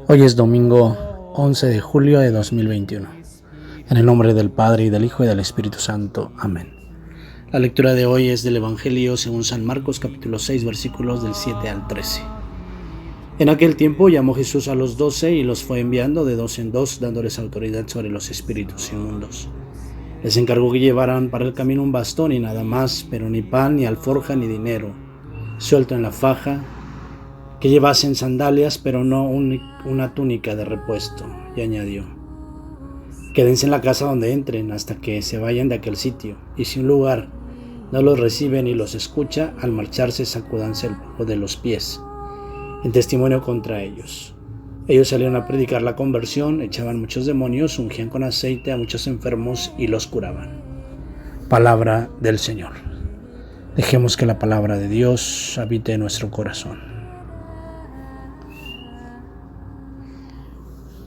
Hoy es domingo 11 de julio de 2021. En el nombre del Padre, y del Hijo, y del Espíritu Santo. Amén. La lectura de hoy es del Evangelio según San Marcos, capítulo 6, versículos del 7 al 13. En aquel tiempo llamó Jesús a los 12 y los fue enviando de dos en dos, dándoles autoridad sobre los espíritus inmundos. Les encargó que llevaran para el camino un bastón y nada más, pero ni pan, ni alforja, ni dinero, suelto en la faja, que llevasen sandalias, pero no una túnica de repuesto. Y añadió: quédense en la casa donde entren hasta que se vayan de aquel sitio, y si un lugar no los recibe ni los escucha, al marcharse sacúdanse el polvo de los pies, en testimonio contra ellos. Ellos salieron a predicar la conversión, echaban muchos demonios, ungían con aceite a muchos enfermos y los curaban. Palabra del Señor. Dejemos que la palabra de Dios habite en nuestro corazón.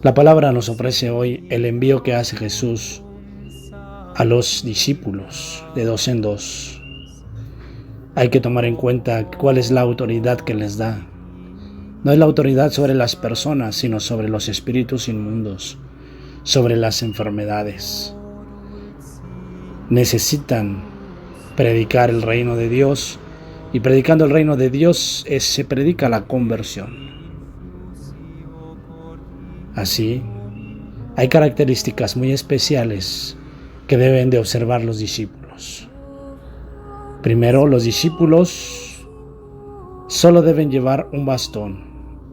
La palabra nos ofrece hoy el envío que hace Jesús a los discípulos de dos en dos. Hay que tomar en cuenta cuál es la autoridad que les da. No es la autoridad sobre las personas, sino sobre los espíritus inmundos, sobre las enfermedades. Necesitan predicar el reino de Dios, y predicando el reino de Dios se predica la conversión. Así, hay características muy especiales que deben de observar los discípulos. Primero, los discípulos solo deben llevar un bastón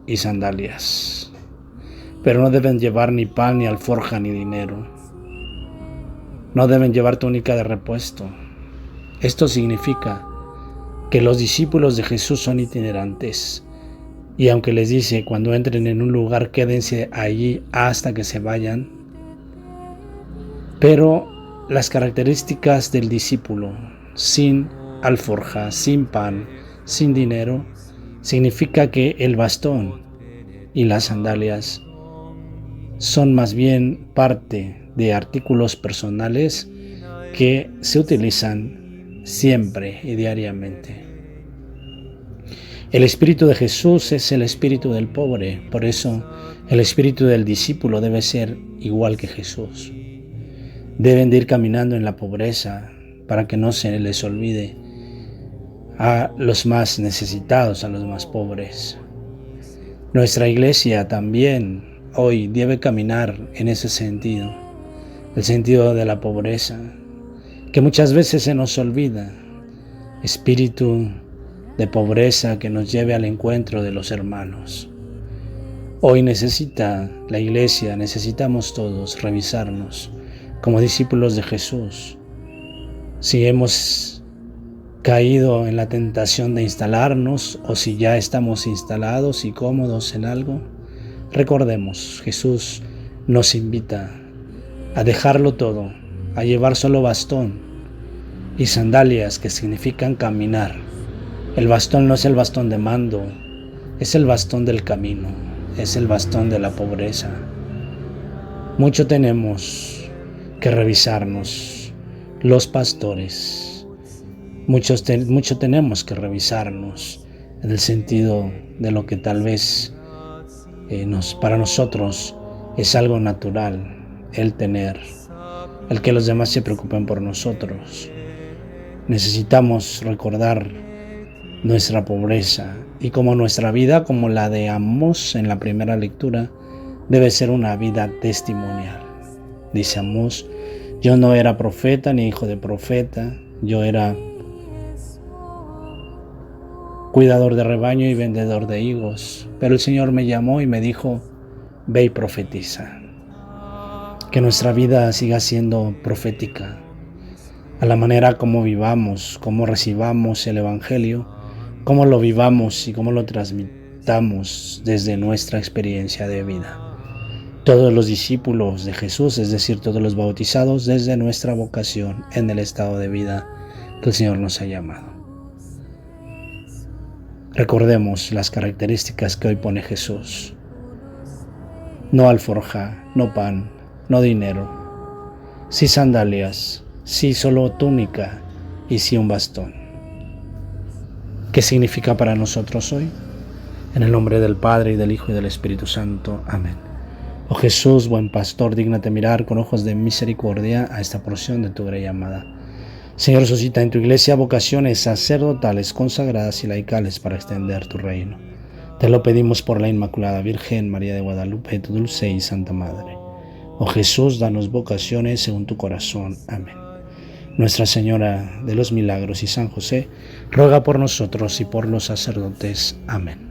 y sandalias, pero no deben llevar ni pan, ni alforja, ni dinero. No deben llevar túnica de repuesto. Esto significa que los discípulos de Jesús son itinerantes. Y aunque les dice, cuando entren en un lugar, quédense allí hasta que se vayan, pero las características del discípulo, sin alforja, sin pan, sin dinero, significa que el bastón y las sandalias son más bien parte de artículos personales que se utilizan siempre y diariamente. El espíritu de Jesús es el espíritu del pobre, por eso el espíritu del discípulo debe ser igual que Jesús. Deben de ir caminando en la pobreza para que no se les olvide a los más necesitados, a los más pobres. Nuestra iglesia también hoy debe caminar en ese sentido, el sentido de la pobreza, que muchas veces se nos olvida. Espíritu de pobreza que nos lleve al encuentro de los hermanos. Hoy necesita la iglesia, necesitamos todos revisarnos como discípulos de Jesús. Si hemos caído en la tentación de instalarnos o si ya estamos instalados y cómodos en algo, recordemos, Jesús nos invita a dejarlo todo, a llevar solo bastón y sandalias, que significan caminar. El bastón no es el bastón de mando, es el bastón del camino, es el bastón de la pobreza. Mucho tenemos que revisarnos, los pastores. Mucho tenemos que revisarnos en el sentido de lo que tal vez para nosotros es algo natural, el tener, el que los demás se preocupen por nosotros. Necesitamos recordar nuestra pobreza y como nuestra vida, como la de Amós en la primera lectura, debe ser una vida testimonial. Dice Amós: yo no era profeta ni hijo de profeta, yo era cuidador de rebaño y vendedor de higos, pero el Señor me llamó y me dijo: ve y profetiza. Que nuestra vida siga siendo profética, a la manera como vivamos, como recibamos el Evangelio, cómo lo vivamos y cómo lo transmitamos desde nuestra experiencia de vida. Todos los discípulos de Jesús, es decir, todos los bautizados, desde nuestra vocación en el estado de vida que el Señor nos ha llamado. Recordemos las características que hoy pone Jesús. No alforja, no pan, no dinero, sí sandalias, sí solo túnica y sí un bastón. ¿Qué significa para nosotros hoy? En el nombre del Padre, y del Hijo, y del Espíritu Santo. Amén. Oh Jesús, buen pastor, dígnate mirar con ojos de misericordia a esta porción de tu grey amada. Señor, suscita en tu iglesia vocaciones sacerdotales, consagradas y laicales para extender tu reino. Te lo pedimos por la Inmaculada Virgen María de Guadalupe, tu dulce y santa Madre. Oh Jesús, danos vocaciones según tu corazón. Amén. Nuestra Señora de los Milagros y San José, ruega por nosotros y por los sacerdotes. Amén.